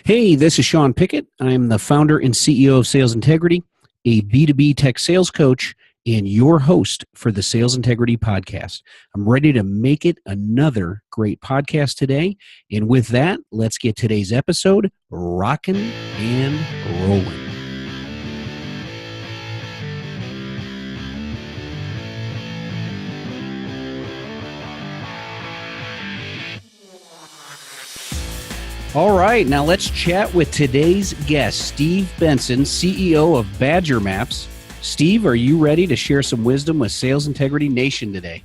Hey, this is Sean Pickett. I'm the founder and CEO of Sales Integrity, a B2B tech sales coach, and your host for the Sales Integrity Podcast. I'm ready to make it another great podcast today. And with that, let's get today's episode rocking and rolling. All right, now let's chat with today's guest, Steve Benson, CEO of Badger Maps. Steve, are you ready to share some wisdom with Sales Integrity Nation today?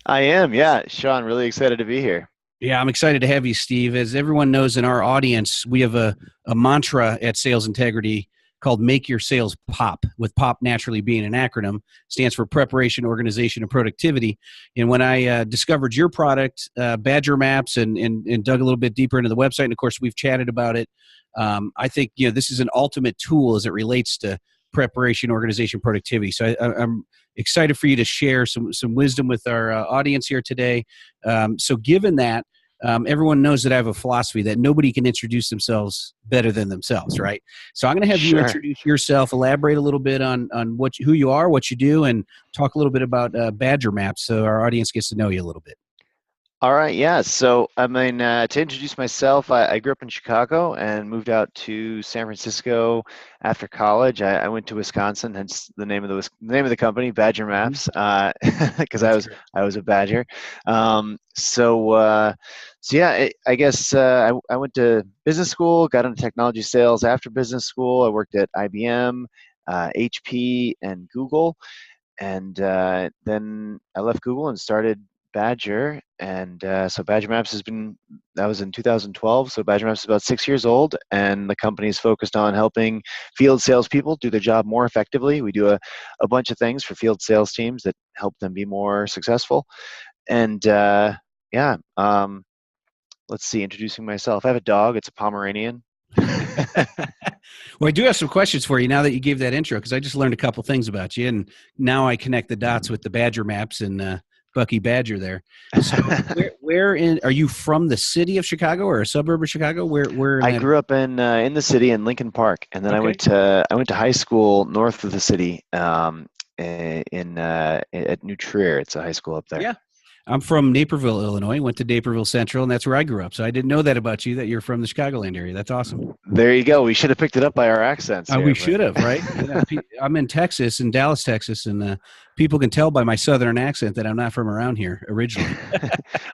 I am, yeah. Sean, really excited to be here. Yeah, I'm excited to have you, Steve. As everyone knows in our audience, we have a mantra at Sales Integrity called Make Your Sales Pop, with POP naturally being an acronym, stands for Preparation, Organization, and Productivity. And when I discovered your product, Badger Maps, and dug a little bit deeper into the website, and of course we've chatted about it, I think this is an ultimate tool as it relates to preparation, organization, productivity. So I'm excited for you to share some wisdom with our audience here today. So given that, everyone knows that I have a philosophy that nobody can introduce themselves better than themselves, right? So I'm going to have you Sure. introduce yourself, elaborate a little bit on who you are, what you do, and talk a little bit about Badger Maps so our audience gets to know you a little bit. All right, yeah. So, to introduce myself, I grew up in Chicago and moved out to San Francisco after college. I went to Wisconsin, hence the name of the company, Badger Mhm. Maps, because That's great. I was a Badger. So yeah, I guess I went to business school, got into technology sales after business school. I worked at IBM, HP, and Google. And then I left Google and started Badger. And so Badger Maps that was in 2012. So Badger Maps is about 6 years old, and the company is focused on helping field salespeople do their job more effectively. We do a bunch of things for field sales teams that help them be more successful. And yeah, let's see, introducing myself. I have a dog, it's a Pomeranian. Well, I do have some questions for you now that you gave that intro, because I just learned a couple things about you, and now I connect the dots with the Badger Maps and Bucky Badger there. So, where in are you from? The city of Chicago or a suburb of Chicago? Where in I that? grew up in the city in Lincoln Park, and then Okay. I went to high school north of the city, at New Trier. It's a high school up there. Yeah. I'm from Naperville, Illinois. Went to Naperville Central, and that's where I grew up. So I didn't know that about you, that you're from the Chicagoland area. That's awesome. There you go. We should have picked it up by our accents We here, but should have, right? Yeah, I'm in Texas, in Dallas, Texas, and people can tell by my southern accent that I'm not from around here originally.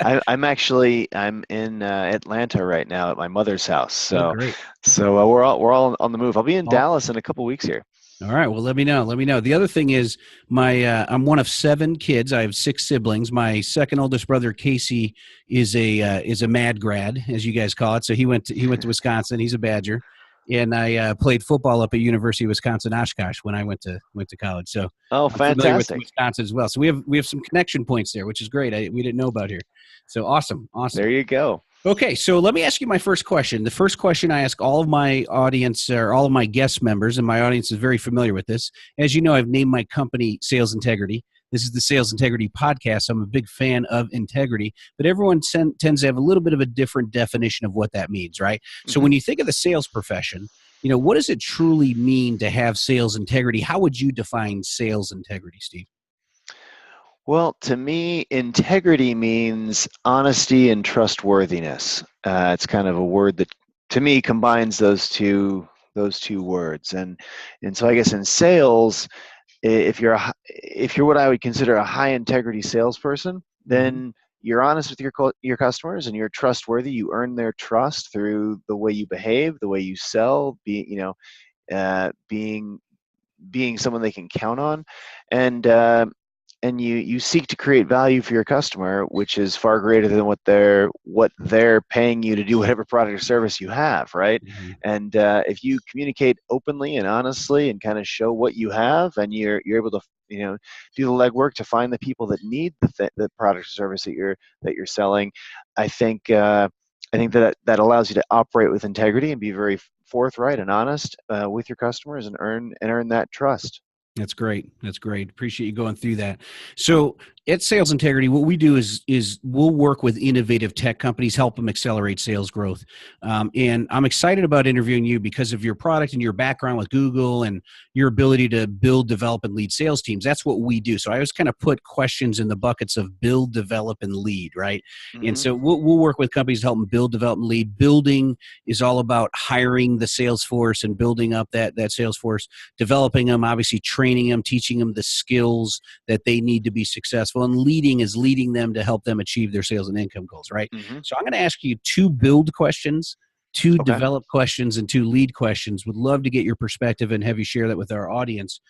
I'm in Atlanta right now at my mother's house. Oh, So great. we're all on the move. I'll be in Awesome. Dallas in a couple weeks here. All right. Well, let me know. Let me know. The other thing is, I'm one of 7 kids. I have 6 siblings. My second oldest brother, Casey, is a mad grad, as you guys call it. So he went to Wisconsin. He's a Badger, and I played football up at University of Wisconsin Oshkosh when I went to college. So Oh, I'm familiar with fantastic. Wisconsin as well. So we have some connection points there, which is great. We didn't know about here. So awesome, awesome. There you go. Okay, so let me ask you my first question. The first question I ask all of my audience or all of my guest members, and my audience is very familiar with this. As you know, I've named my company Sales Integrity. This is the Sales Integrity Podcast. I'm a big fan of integrity, but everyone tends to have a little bit of a different definition of what that means, right? So hmm when you think of the sales profession, what does it truly mean to have sales integrity? How would you define sales integrity, Steve? Well, to me, integrity means honesty and trustworthiness. It's kind of a word that, to me, combines those two words. And so I guess in sales, if you're what I would consider a high integrity salesperson, Mm-hmm. then you're honest with your customers and you're trustworthy. You earn their trust through the way you behave, the way you sell, being someone they can count on, and you seek to create value for your customer, which is far greater than what they're paying you to do whatever product or service you have, right? Mm-hmm. And if you communicate openly and honestly and kind of show what you have, and you're able to do the legwork to find the people that need the product or service that you're selling, I think that allows you to operate with integrity and be very forthright and honest with your customers and earn that trust. That's great. That's great. Appreciate you going through that. So at Sales Integrity, what we do is we'll work with innovative tech companies, help them accelerate sales growth. And I'm excited about interviewing you because of your product and your background with Google and your ability to build, develop, and lead sales teams. That's what we do. So I always kind of put questions in the buckets of build, develop, and lead, right? And Hmm. so we'll work with companies to help them build, develop, and lead. Building is all about hiring the sales force and building up that sales force, developing them, obviously training them, teaching them the skills that they need to be successful. And leading is leading them to help them achieve their sales and income goals, right? Hmm. So I'm going to ask you two build questions, two Okay. develop questions, and two lead questions. Would love to get your perspective and have you share that with our audience.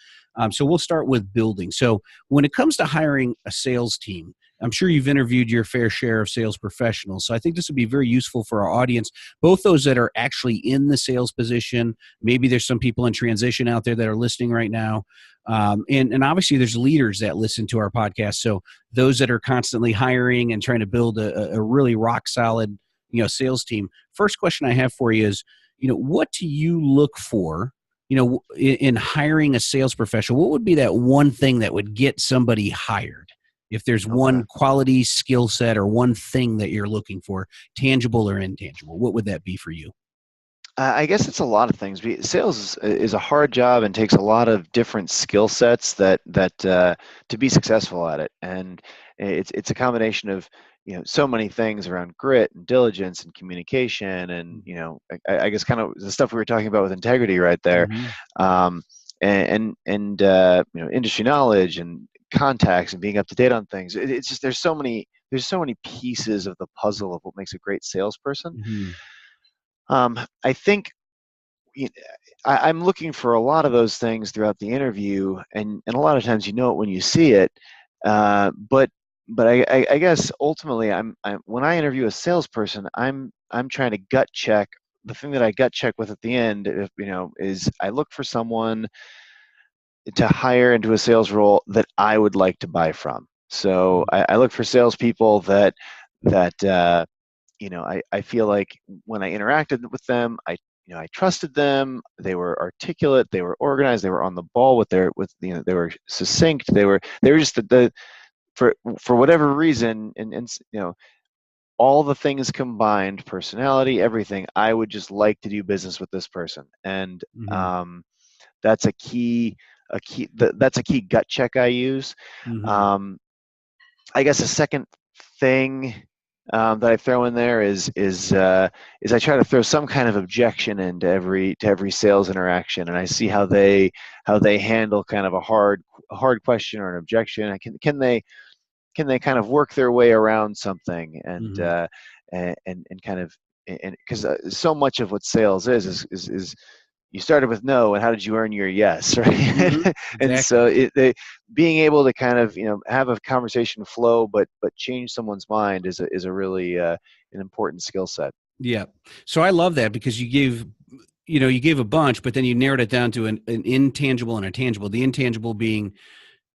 So we'll start with building. So when it comes to hiring a sales team, I'm sure you've interviewed your fair share of sales professionals. So I think this would be very useful for our audience, both those that are actually in the sales position. Maybe there's some people in transition out there that are listening right now. And obviously there's leaders that listen to our podcast. So those that are constantly hiring and trying to build a really rock solid, sales team. First question I have for you is, what do you look for, in hiring a sales professional? What would be that one thing that would get somebody hired? If there's Okay. one quality skill set or one thing that you're looking for, tangible or intangible, what would that be for you? I guess it's a lot of things. Sales is a hard job and takes a lot of different skill sets that to be successful at it. And it's a combination of so many things around grit and diligence and communication and I guess kind of the stuff we were talking about with integrity right there, Mm-hmm. um, and industry knowledge and contacts and being up to date on things. It's just there's so many pieces of the puzzle of what makes a great salesperson. Mm-hmm. I think you I'm looking for a lot of those things throughout the interview, and a lot of times you know it when you see it. But I guess ultimately, I'm when I interview a salesperson, I'm trying to gut check. The thing that I gut check with at the end, is I look for someone to hire into a sales role that I would like to buy from. So I look for salespeople that I feel like when I interacted with them, I trusted them. They were articulate. They were organized. They were on the ball they were succinct. They were just for whatever reason, and all the things combined, personality, everything. I would just like to do business with this person, and Mm-hmm. um, that's that's a key gut check I use. Mm-hmm. Um, I guess a second thing that I throw in there is I try to throw some kind of objection into every sales interaction, and I see how they handle kind of a hard question or an objection. Can they kind of work their way around something Mm-hmm. and kind of, and because so much of what sales is you started with no, and how did you earn your yes, Mm-hmm. right? And Exactly. so being able to kind of have a conversation flow, but change someone's mind is a really an important skill set. Yeah. So I love that because you gave a bunch, but then you narrowed it down to an intangible and a tangible. The intangible being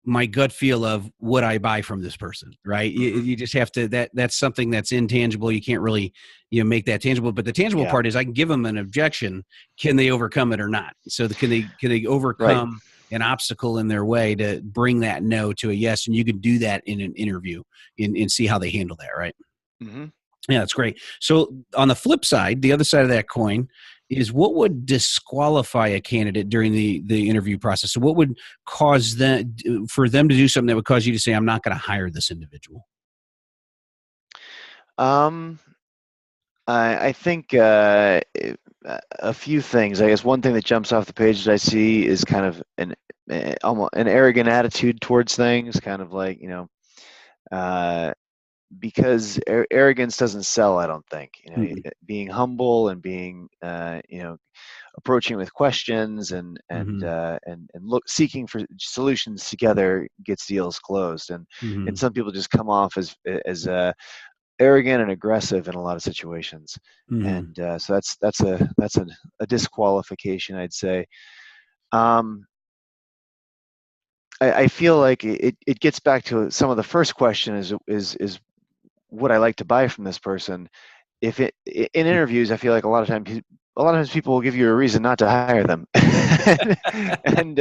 my gut feel of what I buy from this person, right? You, Hmm. you just have to that's something that's intangible. You can't really make that tangible. But the tangible Yeah. part is I can give them an objection. Can they overcome it or not? So can they Right. overcome an obstacle in their way to bring that no to a yes? And you can do that in an interview and see how they handle that, right? Hmm. Yeah, that's great. So on the flip side, the other side of that coin is what would disqualify a candidate during the interview process. So what would cause them for them to do something that would cause you to say, "I'm not going to hire this individual." Um, I think a few things. I guess one thing that jumps off the page that I see is kind of almost an arrogant attitude towards things, kind of like uh, because arrogance doesn't sell. I don't think Mm-mm. being humble and being approaching with questions Mm-hmm. and look seeking for solutions together gets deals closed. And Mm-hmm. some people just come off as arrogant and aggressive in a lot of situations, Mm-hmm. and so that's a disqualification, I'd say. um, I feel like it gets back to some of the first question is what I like to buy from this person. If it in interviews, I feel like a lot of times people will give you a reason not to hire them, and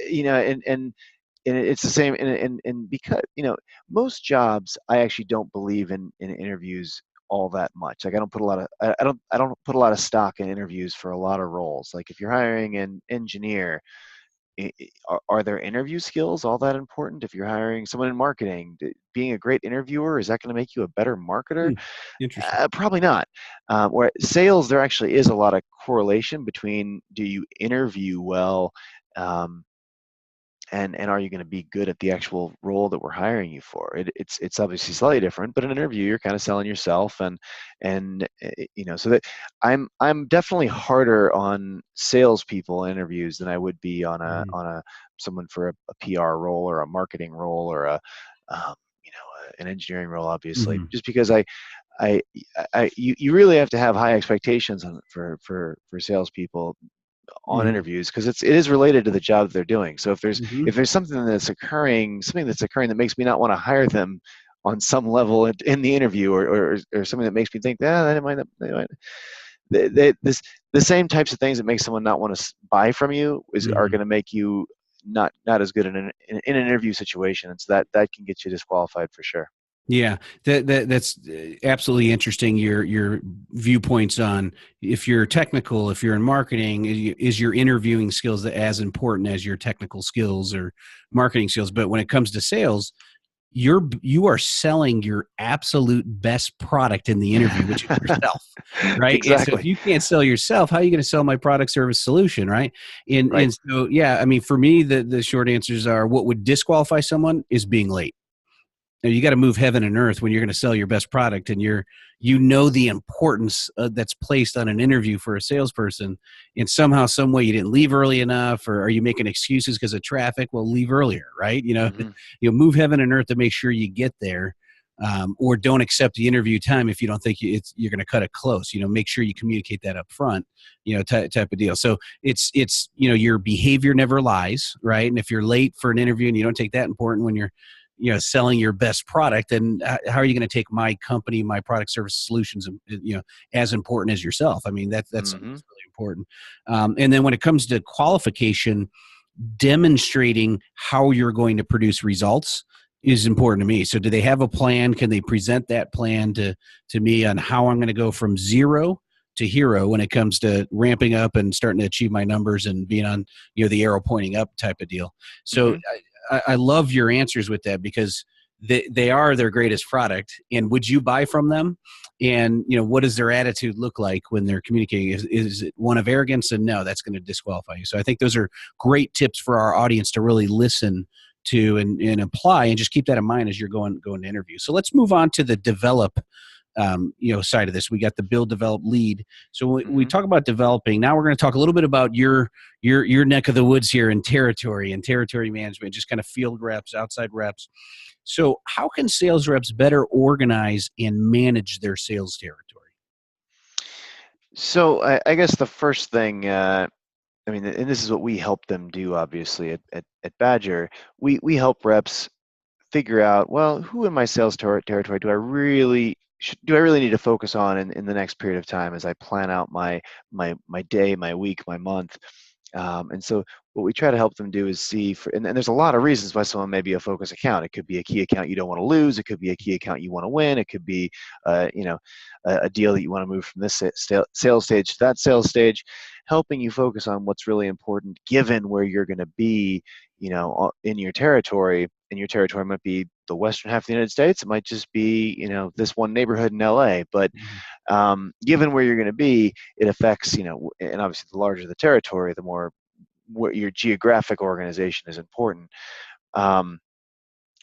you know, and it's the same, and because most jobs, I actually don't believe in interviews all that much. Like, I don't put a lot of I don't put a lot of stock in interviews for a lot of roles. Like, if you're hiring an engineer, are their interview skills all that important? If you're hiring someone in marketing, being a great interviewer, is that going to make you a better marketer? Hmm. Interesting. Probably not. Where sales, there actually is a lot of correlation between, do you interview well, um, and are you going to be good at the actual role that we're hiring you for? It's obviously slightly different, but in an interview, you're kind of selling yourself, and so that I'm definitely harder on salespeople in interviews than I would be on Mhm. a someone for a PR role or a marketing role or a um, an engineering role, obviously, Mhm. just because I, you really have to have high expectations for salespeople on Mhm. interviews, because it is related to the job that they're doing. So Mhm. if there's something that's occurring that makes me not want to hire them on some level in the interview, or something that makes me think that they might this the same types of things that make someone not want to buy from you are Mhm. going to make you not as good in an interview situation, and so that can get you disqualified for sure. Yeah, that's absolutely interesting. Your viewpoints on, if you're technical, if you're in marketing, is your interviewing skills as important as your technical skills or marketing skills? But when it comes to sales, you are selling your absolute best product in the interview, which is yourself, right? And so if Exactly. you can't sell yourself, how are you going to sell my product, service, solution, right? And Right. and so yeah, I mean, for me, the short answers are, what would disqualify someone is being late. You got to move heaven and earth when you're going to sell your best product, and the importance that's placed on an interview for a salesperson, and somehow some way you didn't leave early enough, or are you making excuses because of traffic? Well, leave earlier, right? Hmm. Move heaven and earth to make sure you get there. Or don't accept the interview time if you don't think you're going to cut it close. Make sure you communicate that up front. Type of deal. So it's your behavior never lies, right? And if you're late for an interview and you don't take that important when you're selling your best product, then how are you going to take my company, my product, service, solutions, as important as yourself? I mean, that's something Hmm. that's really important. And then when it comes to qualification, demonstrating how you're going to produce results is important to me. So do they have a plan? Can they present that plan to me on how I'm going to go from zero to hero when it comes to ramping up and starting to achieve my numbers and being on the arrow pointing up type of deal? So Hmm. I love your answers with that, because they are their greatest product. And would you buy from them? And what does their attitude look like when they're communicating? Is it one of arrogance? And no, that's going to disqualify you. So I think those are great tips for our audience to really listen to and apply, and just keep that in mind as you're going to interview. So let's move on to the develop side of this. We got the build, develop, lead. So when we Hmm. talk about developing, now we're going to talk a little bit about your neck of the woods here in territory and territory management, just kind of field reps, outside reps. So how can sales reps better organize and manage their sales territory? So I guess the first thing, I mean, and this is what we help them do, obviously, at Badger. We help reps figure out, well, who in my sales territory do I really need to focus on in the next period of time, as I plan out my day, my week, my month. And so what we try to help them do is see, and there's a lot of reasons why someone may be a focus account. It could be a key account you don't want to lose. It could be a key account you want to win. It could be, a deal that you want to move from this sales stage to that sales stage, helping you focus on what's really important given where you're going to be, in your territory. And your territory might be the western half of the United States. It might just be, this one neighborhood in LA. But Mhm. given where you're going to be, it affects, and obviously the larger the territory, the more what your geographic organization is important. Um,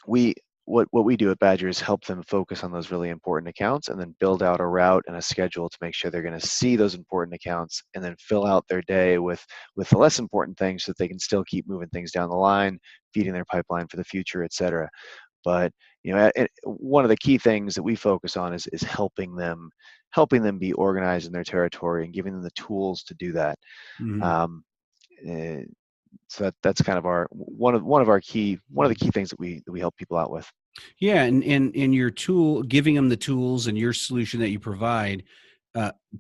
we what we do at Badger is help them focus on those really important accounts, and then build out a route and a schedule to make sure they're going to see those important accounts, and then fill out their day with the less important things, so that they can still keep moving things down the line, feeding their pipeline for the future, etc. But one of the key things that we focus on is helping them be organized in their territory and giving them the tools to do that. Mhm. Um, eh, so that's kind of our one of our key one of the Mhm. key things that we help people out with. Yeah, and your tool, giving them the tools, and your solution that you provide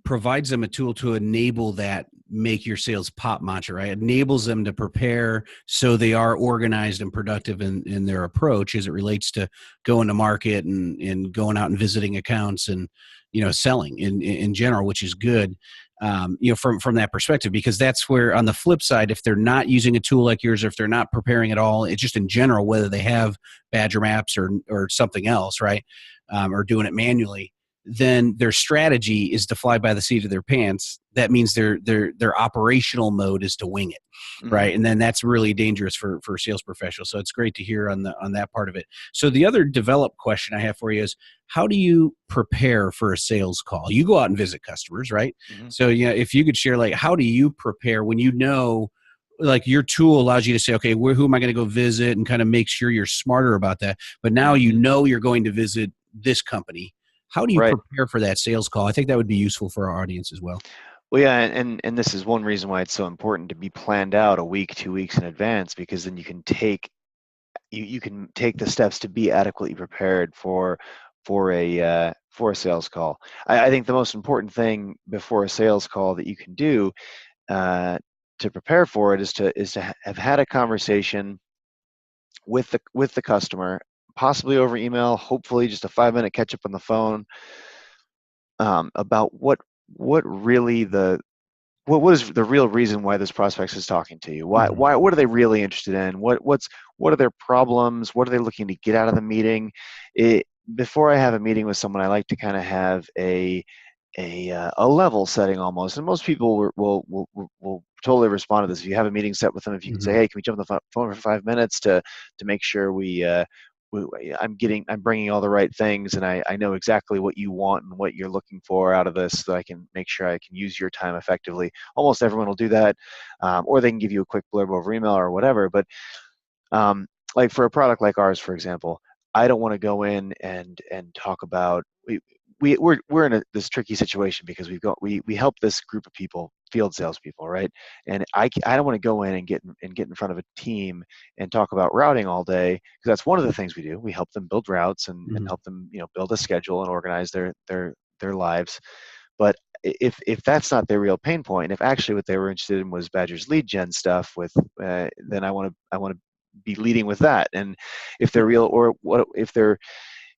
provides them a tool to enable that make your sales pop mantra, right? It enables them to prepare so they are organized and productive in their approach as it relates to going to market and going out and visiting accounts and, selling in general, which is good. From that perspective, because that's where, on the flip side, if they're not using a tool like yours, or if they're not preparing at all, it's just in general, whether they have Badger Maps or something else, right, or doing it manually, then their strategy is to fly by the seat of their pants. That means their operational mode is to wing it, Mm-hmm. right? And then that's really dangerous for sales professionals. So it's great to hear on that part of it. So the other developed question I have for you is, how do you prepare for a sales call? You go out and visit customers, right? Mm-hmm. So if you could share, like, how do you prepare when like, your tool allows you to say, okay, who am I going to go visit, and kind of make sure you're smarter about that. But now Mm-hmm. you're going to visit this company. How do you Right. prepare for that sales call? I think that would be useful for our audience as well. Well, yeah, and this is one reason why it's so important to be planned out a week, 2 weeks in advance, because then you can take the steps to be adequately prepared for a sales call. I think the most important thing before a sales call that you can do uh, to prepare for it is to have had a conversation with the customer, possibly over email, hopefully just a 5-minute catch up on the phone, about what really what is the real reason why this prospect is talking to you? Mm-hmm. What are they really interested in? What are their problems? What are they looking to get out of the meeting? Before I have a meeting with someone, I like to kind of have a level setting almost, and most people will totally respond to this. If you have a meeting set with them, if you can say, Mm-hmm. "Hey, can we jump on the phone for 5 minutes to make sure I'm bringing all the right things, and I know exactly what you want and what you're looking for out of this, so I can make sure I can use your time effectively." Almost everyone will do that, or they can give you a quick blurb over email or whatever. But um, like for a product like ours, for example, I don't want to go in and talk about we're in this tricky situation because we help this group of people, field salespeople, right? And I don't want to go in and get in front of a team and talk about routing all day, because that's one of the things we do. We help them build routes and Mm-hmm. help them build a schedule and organize their lives. But if that's not their real pain point, and if actually what they were interested in was Badger's lead gen stuff, then I want to be leading with that. And if they're real, or what you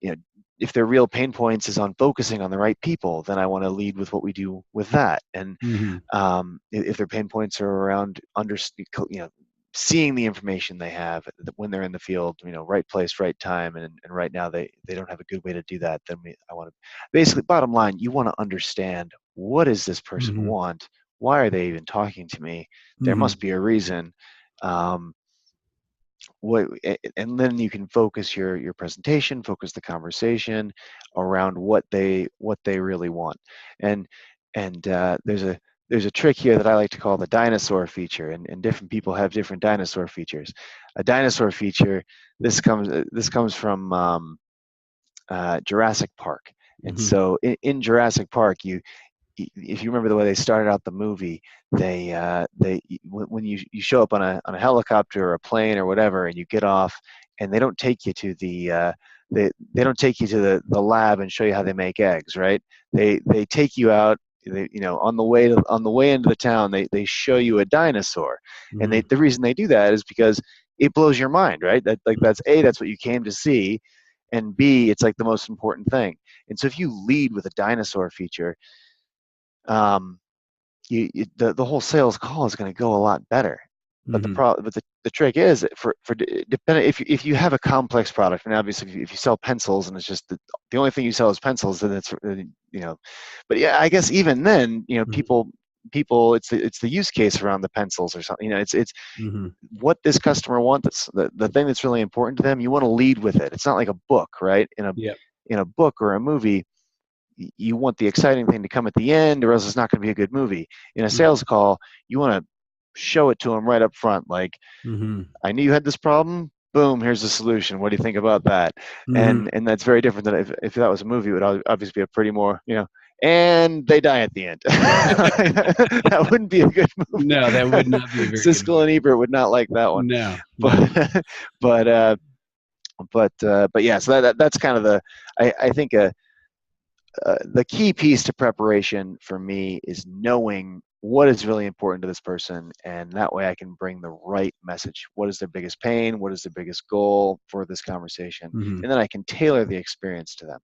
know if their real pain points is on focusing on the right people, then I want to lead with what we do with that. And Mm-hmm. if their pain points are around seeing the information they have when they're in the field, right place, right time, and right now they don't have a good way to do that, then I want to, basically, bottom line, you want to understand, what does this person Mm-hmm. want? Why are they even talking to me? There Mm-hmm. must be a reason. Um, and then you can focus your presentation, focus the conversation around what they really want. And there's a trick here that I like to call the dinosaur feature, and different people have different dinosaur features. A dinosaur feature, this comes from Jurassic Park. And Mm-hmm. so in Jurassic Park, if you remember the way they started out the movie, they when you show up on a helicopter or a plane or whatever, and you get off, and they don't take you to they don't take you to the lab and show you how they make eggs, right? They take you out. On the way into the town, they show you a dinosaur, and Mm-hmm. the reason they do that is because it blows your mind, right? That's what you came to see, and B, it's like the most important thing. And so if you lead with a dinosaur feature, um, the whole sales call is going to go a lot better. But Mm-hmm. the trick is that depending, if you have a complex product, and obviously if you sell pencils and it's just the only thing you sell is pencils, then it's you know. But yeah, I guess even then, people it's the use case around the pencils or something. It's Mm-hmm. what this customer wants. The thing that's really important to them. You want to lead with it. It's not like a book, right? Yep. In a book or a movie, you want the exciting thing to come at the end, or else it's not going to be a good movie. In a Mm-hmm. sales call, you want to show it to them right up front, like, Mm-hmm. I knew you had this problem, boom, here's the solution, what do you think about that? Mm-hmm. And that's very different than if that was a movie. It would obviously be a pretty more, and they die at the end. That wouldn't be a good movie. No, that would not be a very good Siskel movie. and Ebert would not like that one. No, no. But but yeah, so that's kind of I think the key piece to preparation for me is knowing what is really important to this person, and that way I can bring the right message. What is their biggest pain? What is their biggest goal for this conversation? Mhm. And then I can tailor the experience to them.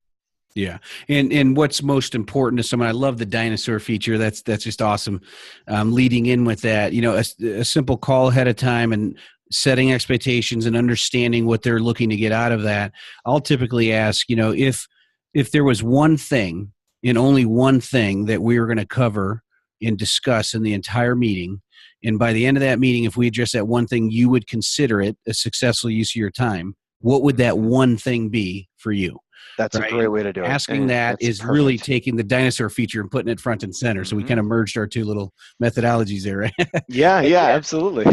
Yeah, and what's most important to someone? I love the dinosaur feature. That's just awesome. Leading in with that, a simple call ahead of time and setting expectations and understanding what they're looking to get out of that. I'll typically ask, if there was one thing and only one thing that we were going to cover and discuss in the entire meeting, and by the end of that meeting, if we address that one thing, you would consider it a successful use of your time. What would that one thing be for you? That's a Right. great way to do it. Asking And that that's is really perfect. taking the dinosaur feature and putting it front and center. So we Hmm. kind of merged our two little methodologies there, right? Yeah, But yeah, yeah, absolutely.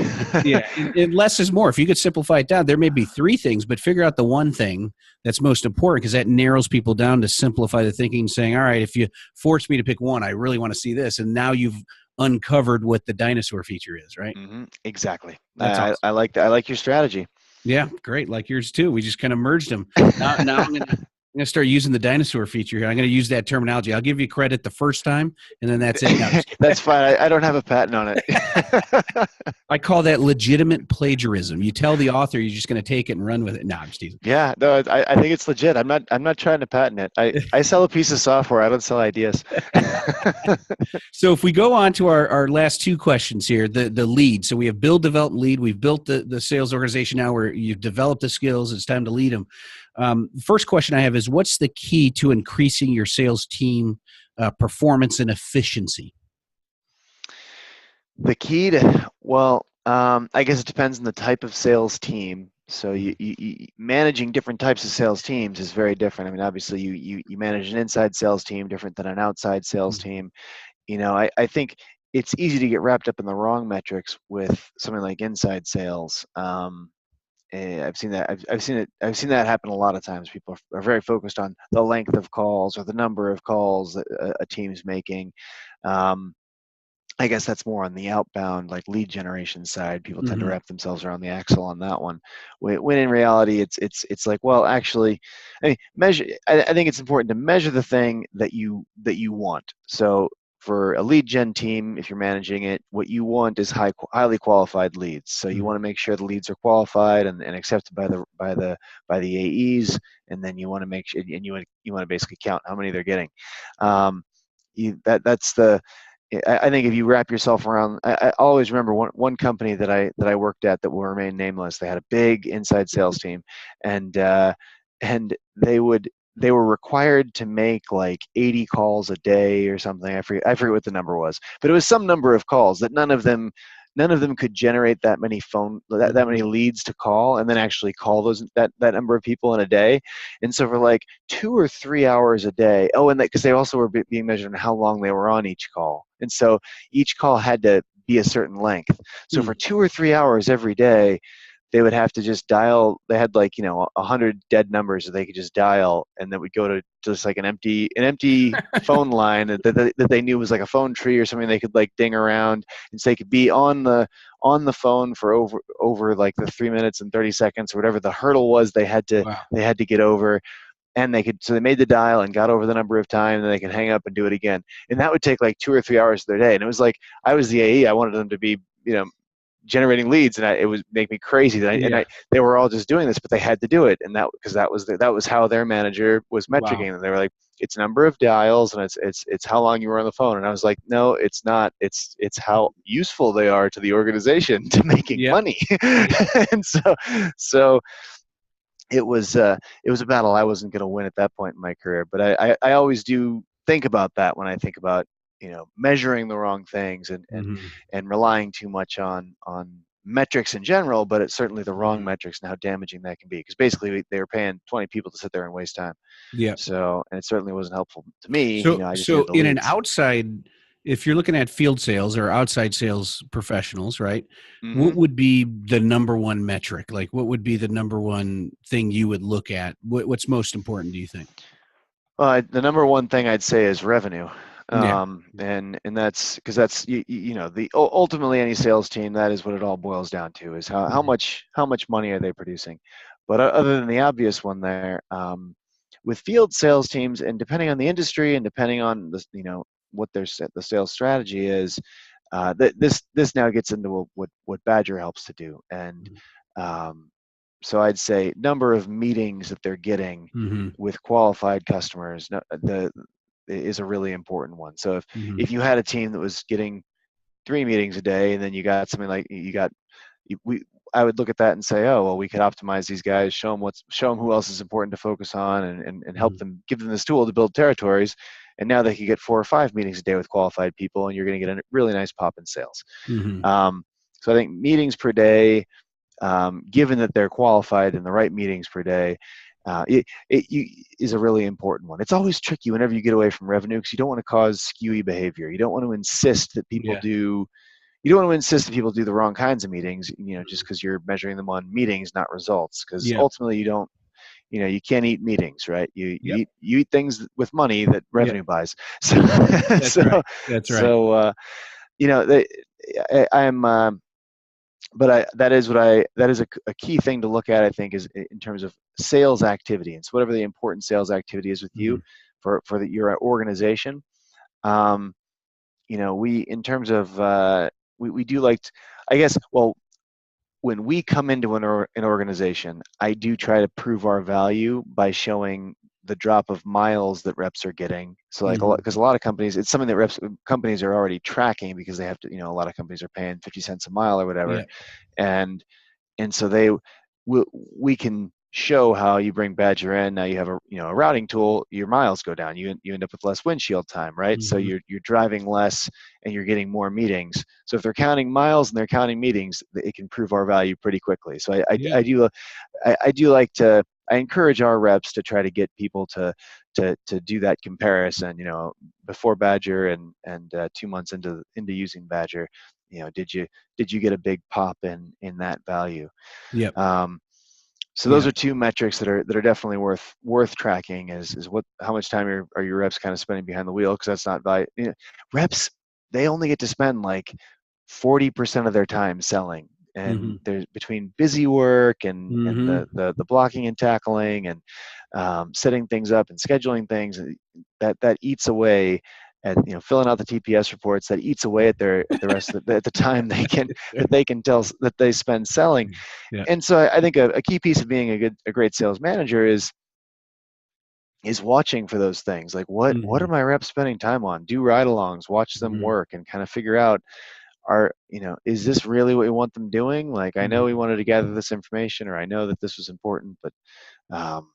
yeah. And less is more. If you could simplify it down, there may be three things, but figure out the one thing that's most important because that narrows people down to simplify the thinking, saying, all right, if you force me to pick one, I really want to see this. And now you've uncovered what the dinosaur feature is, right? Exactly. That's awesome. I like that. I like your strategy. Yeah, great. Like yours too. We just kind of merged them. Now I'm gonna start using the dinosaur feature here. I'm gonna use that terminology. I'll give you credit the first time, and then that's it. No, I'm just That's fine. I don't have a patent on it. I call that legitimate plagiarism. You tell the author you're just gonna take it and run with it. No, I'm just teasing. Yeah, no, I think it's legit. I'm not trying to patent it. I sell a piece of software. I don't sell ideas. So if we go on to our last two questions here, the lead. So we have build, develop, lead. We've built the sales organization now where you've developed the skills. It's time to lead them. First question I have is what's the key to increasing your sales team performance and efficiency? The key to, well, I guess it depends on the type of sales team. So Mhm. managing different types of sales teams is very different. I mean, obviously you manage an inside sales team different than an outside sales Mhm. team. I think it's easy to get wrapped up in the wrong metrics with something like inside sales. I've seen that. I've seen it. I've seen that happen a lot of times. People are very focused on the length of calls or the number of calls that a team's making. Um, I guess that's more on the outbound, like lead generation side. People tend to Mhm. wrap themselves around the axle on that one. When in reality, it's like, well, actually, I mean, measure. I think it's important to measure the thing that you want. So for a lead gen team, if you're managing it, what you want is highly qualified leads. So you want Mhm. to make sure the leads are qualified and accepted by the AEs, and then you want to make sure, and you want to basically count how many they're getting. Um, that's the I think if you wrap yourself around, I always remember one company that I worked at that will remain nameless. They had a big inside sales team, and and they were required to make like 80 calls a day or something. I forget what the number was, but it was some number of calls that none of them could generate that many that many Mhm. leads to call and then actually call that number of people in a day. And so for like 2 or 3 hours a day. Oh, and because they also were being measured on how long they were on each call, and so each call had to be a certain length. So for Mm. 2 or 3 hours every day, they would have to just dial. They had like 100 dead numbers that they could just dial, and then would go to just like an empty phone line that they knew was like a phone tree or something they could like ding around, and so they could be on the phone for over like the 3 minutes and 30 seconds or whatever the hurdle was Wow. they had to get over, and they made the dial and got over the number of times, and they could hang up and do it again, and that would take like 2 or 3 hours of their day. And it was like I was the AE. I wanted them to be generating leads, and it would make me crazy that Yeah. they were all just doing this, but they had to do it, and that because that was how their manager was Wow. metricing, and they were like, it's number of dials and it's how long you were on the phone. And I was like, no, it's not. It's how useful they are to the organization to making Yep. money. Yep. And so it was a battle I wasn't going to win at that point in my career. But I always do think about that when I think about measuring the wrong things Mhm. and relying too much on metrics in general, but it's certainly the wrong Mhm. metrics and how damaging that can be. Because basically they were paying 20 people to sit there and waste time. Yep. So, and it certainly wasn't helpful to me. So, I just needed so the in an leads. outside, if you're looking at field sales or outside sales professionals, right? What Hmm. would be the number one metric? Like, what would be the number one thing you would look at? What's most important, do you think? The number one thing I'd say is revenue, Yeah. and that's because that's ultimately any sales team, that is what it all boils down to, is Mhm. how much money are they producing. But other than the obvious one there, with field sales teams, and depending on the industry and depending on the sales strategy is, This now gets into what Badger helps to do, and um, so I'd say number of meetings that they're getting Mm-hmm. with qualified customers is a really important one. So Mm-hmm. if you had a team that was getting 3 meetings a day, and then you got something like we I would look at that and say, oh well, we could optimize these guys, show them who else is important to focus on, and help them, give them this tool to build territories, and now they could get 4 or 5 meetings a day with qualified people, and you're going to get a really nice pop in sales. Mm-hmm. So I think meetings per day, given that they're qualified in the right meetings per day, is a really important one. It's always tricky whenever you get away from revenue, because you don't want to cause skewy behavior. You don't want to insist that people Yeah. do. You don't want to insist that people do the wrong kinds of meetings, just because you're measuring them on meetings, not results. Because Yep. ultimately, you can't eat meetings, right? Yep. You eat things with money that Yep. revenue buys. So, That's so, right. That's right. so, they, I'm. But that is a key thing to look at, I think, is in terms of sales activity. And so whatever the important sales activity is with Mm-hmm. you for your organization, um, we, in terms of, we do like to, I guess, well, when we come into an organization, I do try to prove our value by showing the drop of miles that reps are getting. So like Mm-hmm. because a lot of companies, it's something that companies are already tracking, because they have to, a lot of companies are paying 50 cents a mile or whatever. Yeah. And so we can show how you bring Badger in. Now you have a routing tool, your miles go down. You end up with less windshield time, right? So Mm-hmm. you're driving less and you're getting more meetings. So if they're counting miles and they're counting meetings, it can prove our value pretty quickly. So Yeah. I do like to, I encourage our reps to try to get people to do that comparison. Before Badger and 2 months into using Badger, did you get a big pop in that value? Yep. Um, so those Yep. are two metrics that are definitely worth tracking. Is how much time are your reps kind of spending behind the wheel? Because that's not value. Reps, they only get to spend like 40% of their time selling, Mm-hmm. and there's between busy work and Mm-hmm. the blocking and tackling, and setting things up and scheduling things, that eats away at, filling out the TPS reports, that eats away at the rest of the time they can tell that they spend selling. Yeah. And so I think a key piece of being a great sales manager is watching for those things. Like what Mm-hmm. are my reps spending time on? Do ride-alongs, watch them Mm-hmm. work, and kind of figure out, is this really what we want them doing? Like, I know we Mm-hmm. wanted to gather this information, or I know that this was important, but um,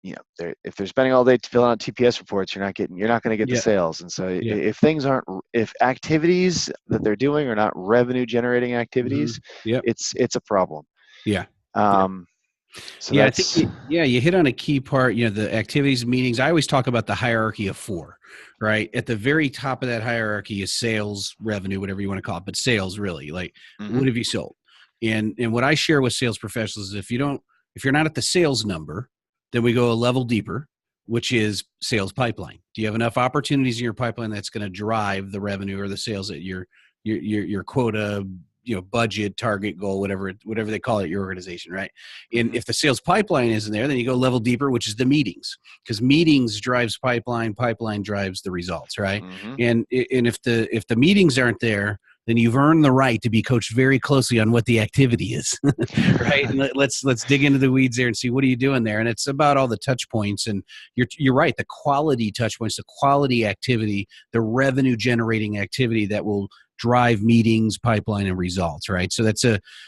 if they're spending all day filling out TPS reports, you're not going to get the Yeah. sales. And so Yeah. if activities that they're doing are not revenue generating Mm-hmm. activities, Yep. it's a problem. Yeah. Yeah. Um, so Yeah, I think that's. you hit on a key part. The activities, meetings. I always talk about the hierarchy of four, right? At the very top of that hierarchy is sales, revenue, whatever you want to call it, but sales really. Like, Hmm. what have you sold? And what I share with sales professionals is if you're not at the sales number, then we go a level deeper, which is sales pipeline. Do you have enough opportunities in your pipeline that's going to drive the revenue or the sales that your quota, budget, target, goal, whatever they call it, your organization, right? And Hmm. if the sales pipeline isn't there, then you go level deeper, which is the meetings, because meetings drives pipeline drives the results, right? Hmm. And if the meetings aren't there, then you've earned the right to be coached very closely on what the activity is, right? And let's dig into the weeds there and see what are you doing there. And it's about all the touch points, and you're right, the quality touch points, the quality activity, the revenue generating activity that will drive meetings, pipeline, and results, right? So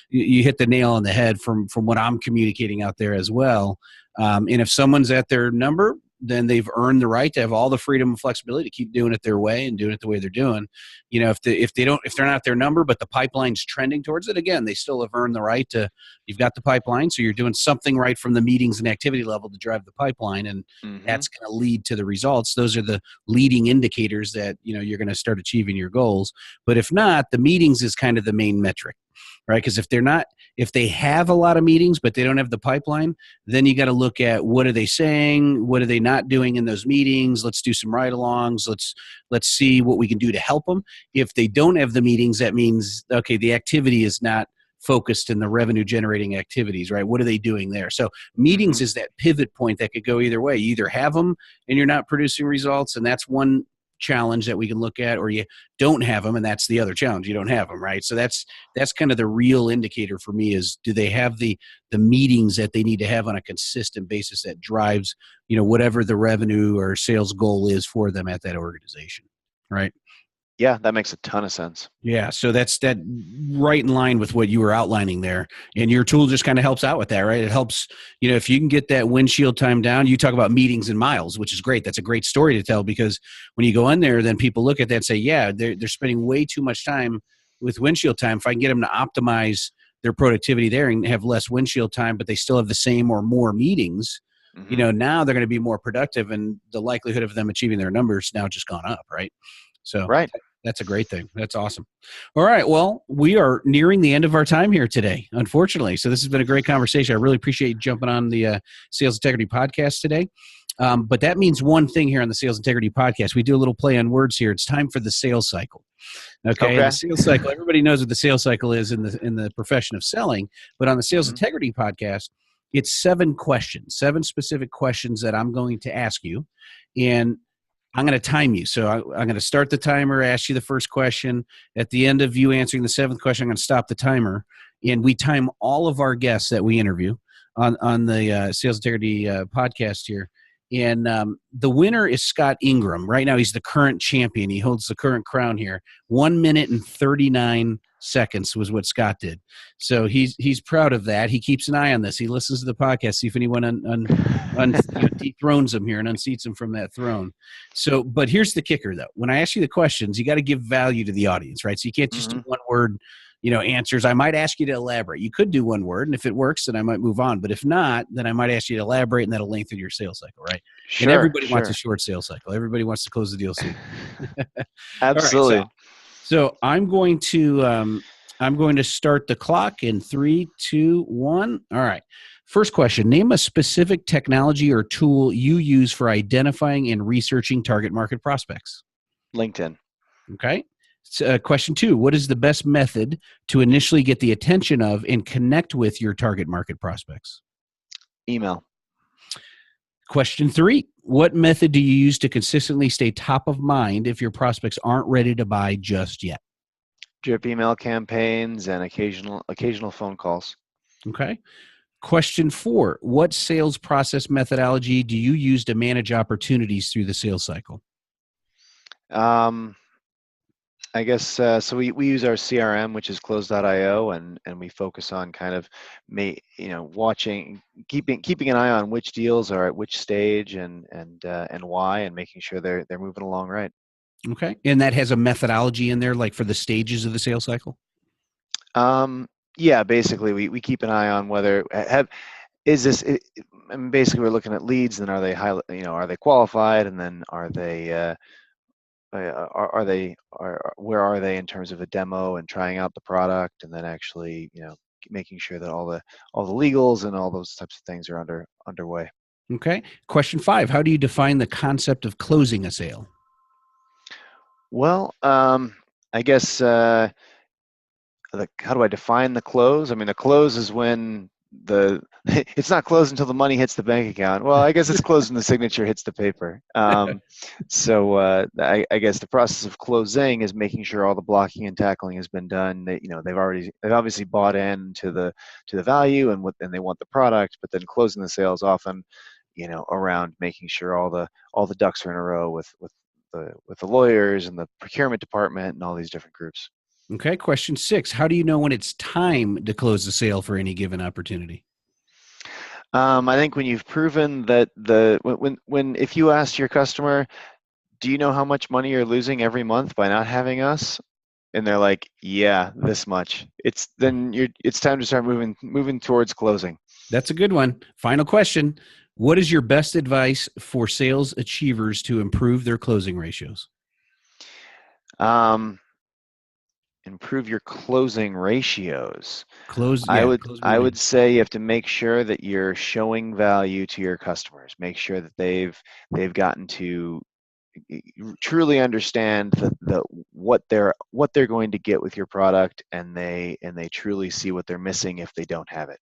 you hit the nail on the head from what I'm communicating out there as well. And if someone's at their number, then they've earned the right to have all the freedom and flexibility to keep doing it their way and doing it the way they're doing. If they're not their number, but the pipeline's trending towards it, again, they still have earned the right to. You've got the pipeline, so you're doing something right from the meetings and activity level to drive the pipeline, and Hmm. that's going to lead to the results. Those are the leading indicators that you're going to start achieving your goals. But if not, the meetings is kind of the main metric, right? Because if they have a lot of meetings but they don't have the pipeline, then you got to look at what are they saying, what are they not doing in those meetings. Let's do some ride-alongs. Let's see what we can do to help them. If they don't have the meetings, that means okay, the activity is not focused in the revenue generating activities, right? What are they doing there? So Hmm. meetings is that pivot point that could go either way. You either have them and you're not producing results, and that's one challenge that we can look at, or you don't have them, and that's the other challenge. You don't have them, right? So that's kind of the real indicator for me is, do they have the meetings that they need to have on a consistent basis that drives, whatever the revenue or sales goal is for them at that organization, right? Yeah, that makes a ton of sense. Yeah, so that's that right in line with what you were outlining there. And your tool just kind of helps out with that, right? It helps, if you can get that windshield time down. You talk about meetings and miles, which is great. That's a great story to tell, because when you go in there, then people look at that and say, yeah, they're spending way too much time with windshield time. If I can get them to optimize their productivity there and have less windshield time, but they still have the same or more meetings, now they're going to be more productive, and the likelihood of them achieving their numbers now just gone up, right? So Right. that's a great thing. That's awesome. All right. Well, we are nearing the end of our time here today, unfortunately. So this has been a great conversation. I really appreciate you jumping on the Sales Integrity Podcast today. But that means one thing here on the Sales Integrity Podcast. We do a little play on words here. It's time for the sales cycle. Okay. And the sales cycle, everybody knows what the sales cycle is in the profession of selling. But on the Sales Integrity Podcast, it's 7 questions, 7 specific questions that I'm going to ask you. And I'm going to time you. So I'm going to start the timer, ask you the first question. At the end of you answering the 7th question, I'm going to stop the timer. And we time all of our guests that we interview on the Sales Integrity podcast here. And the winner is Scott Ingram. Right now, he's the current champion. He holds the current crown here. 1 minute and 39 seconds was what Scott did. So he's proud of that. He keeps an eye on this. He listens to the podcast, see if anyone dethrones him here and unseats him from that throne. So, but here's the kicker, though. When I ask you the questions, you got to give value to the audience, right? So you can't just do one word, answers. I might ask you to elaborate. You could do one word, and if it works, then I might move on. But if not, then I might ask you to elaborate, and that'll lengthen your sales cycle, right? Sure, and everybody wants a short sales cycle. Everybody wants to close the deal soon. Absolutely. Right, so I'm going to start the clock in 3, 2, 1. All right. First question: name a specific technology or tool you use for identifying and researching target market prospects. LinkedIn. Okay. Question 2: what is the best method to initially get the attention of and connect with your target market prospects? Email. Question 3: what method do you use to consistently stay top of mind if your prospects aren't ready to buy just yet? Drip email campaigns and occasional phone calls. Okay. Question 4: what sales process methodology do you use to manage opportunities through the sales cycle? I guess so. We use our CRM, which is Close.io, and we focus on kind of watching, keeping an eye on which deals are at which stage and why, and making sure they're moving along right. Okay, and that has a methodology in there, like for the stages of the sales cycle. Yeah, basically we keep an eye on whether basically we're looking at leads, and are they are they qualified, and then are they where are they in terms of a demo and trying out the product, and then actually making sure that all the legals and all those types of things are underway. Okay. Question 5: how do you define the concept of closing a sale? Well, I guess how do I define the close? I mean, the close is when it's not closed until the money hits the bank account. Well, I guess it's closed when the signature hits the paper. So I guess the process of closing is making sure all the blocking and tackling has been done. They've obviously bought in to the value and they want the product, but then closing the sales often, around making sure all the ducks are in a row with the lawyers and the procurement department and all these different groups. Okay. Question 6: how do you know when it's time to close the sale for any given opportunity? I think when you've proven that if you ask your customer, do you know how much money you're losing every month by not having us? And they're like, yeah, this much. It's time to start moving towards closing. That's a good one. Final question: what is your best advice for sales achievers to improve their closing ratios? Improve your closing ratios. Close I meetings. would say you have to make sure that you're showing value to your customers. Make sure that they've gotten to truly understand what they're going to get with your product, and they truly see what they're missing if they don't have it.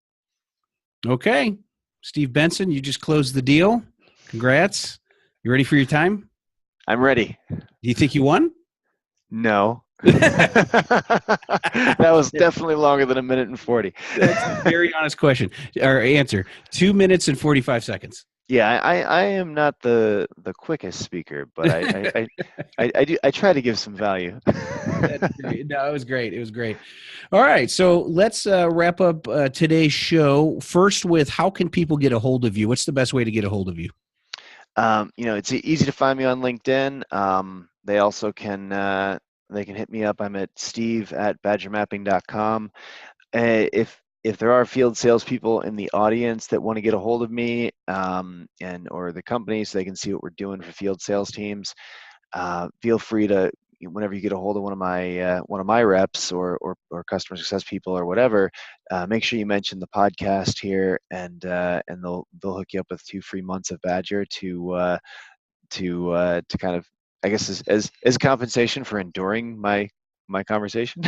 Okay. Steve Benson, you just closed the deal. Congrats. You ready for your time? I'm ready. Do you think you won? No. That was definitely longer than 1:40. That's a very honest question or answer. 2 minutes and 45 seconds. Yeah, I am not the quickest speaker, but I try to give some value. That's great. No, it was great. It was great. All right, so let's wrap up today's show first with how can people get a hold of you? What's the best way to get a hold of you? It's easy to find me on LinkedIn. They also can they can hit me up. I'm at steve@badgermapping.com. If there are field salespeople in the audience that want to get a hold of me or the company so they can see what we're doing for field sales teams, feel free to, whenever you get a hold of one of my reps or customer success people or whatever, make sure you mention the podcast here, and they'll hook you up with 2 free months of Badger to kind of, I guess, as compensation for enduring my conversation.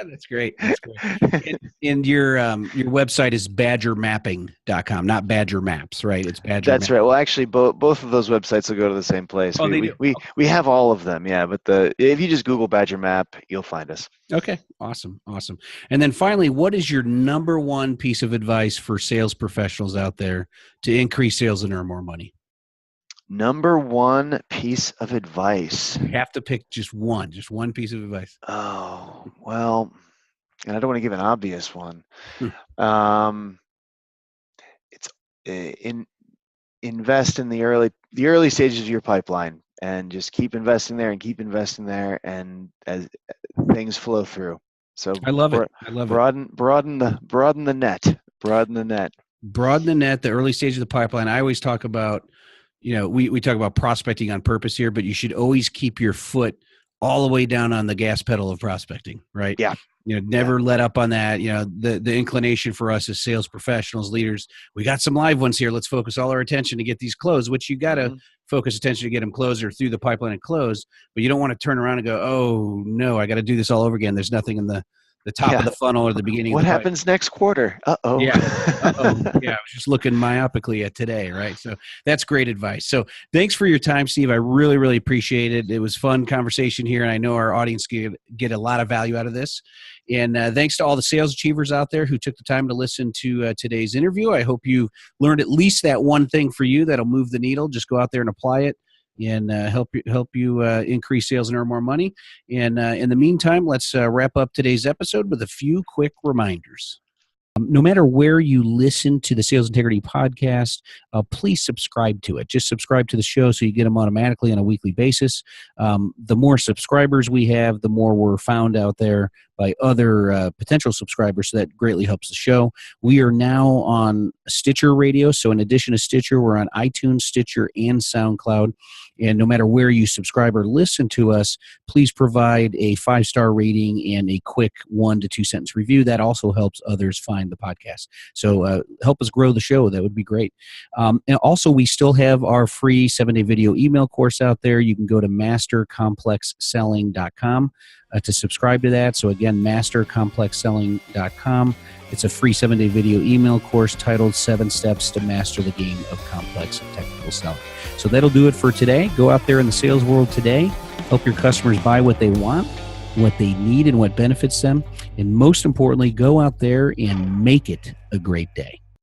That's great. That's great. And your website is badgermapping.com, not Badger Maps, right? It's Badger. That's right. Well, actually, both of those websites will go to the same place. Oh, we have all of them, yeah. But if you just Google Badger Map, you'll find us. Okay. Awesome. And then finally, what is your number one piece of advice for sales professionals out there to increase sales and earn more money? Number one piece of advice. You have to pick just one piece of advice. Oh, well, and I don't want to give an obvious one. It's invest in the early stages of your pipeline, and just keep investing there and as things flow through. So I love it. Broaden the net. Broaden the net, the early stage of the pipeline. I always talk about, we talk about prospecting on purpose here, but you should always keep your foot all the way down on the gas pedal of prospecting, right? Yeah. Never let up on that. The inclination for us as sales professionals, leaders, we got some live ones here. Let's focus all our attention to get these closed, which you got to focus attention to get them closed or through the pipeline and closed. But you don't want to turn around and go, oh no, I got to do this all over again. There's nothing in the top of the funnel or the beginning. What happens next quarter? Uh-oh. Yeah. Uh-oh. Yeah. I was just looking myopically at today. Right. So that's great advice. So thanks for your time, Steve. I really, really appreciate it. It was fun conversation here. And I know our audience get a lot of value out of this. And thanks to all the sales achievers out there who took the time to listen to today's interview. I hope you learned at least that one thing for you that'll move the needle. Just go out there and apply it and help you increase sales and earn more money. And in the meantime, let's wrap up today's episode with a few quick reminders. No matter where you listen to the Sales Integrity Podcast, please subscribe to it. Just subscribe to the show so you get them automatically on a weekly basis. The more subscribers we have, the more we're found out there by other potential subscribers, so that greatly helps the show. We are now on Stitcher Radio, so in addition to Stitcher, we're on iTunes, Stitcher, and SoundCloud. And no matter where you subscribe or listen to us, please provide a 5-star rating and a quick 1 to 2 sentence review. That also helps others find the podcast. So help us grow the show. That would be great. And also, we still have our free 7-day video email course out there. You can go to mastercomplexselling.com to subscribe to that. So again, mastercomplexselling.com. It's a free 7-day video email course titled 7 Steps to Master the Game of Complex Technical Selling. So that'll do it for today. Go out there in the sales world today. Help your customers buy what they want, what they need, and what benefits them. And most importantly, go out there and make it a great day.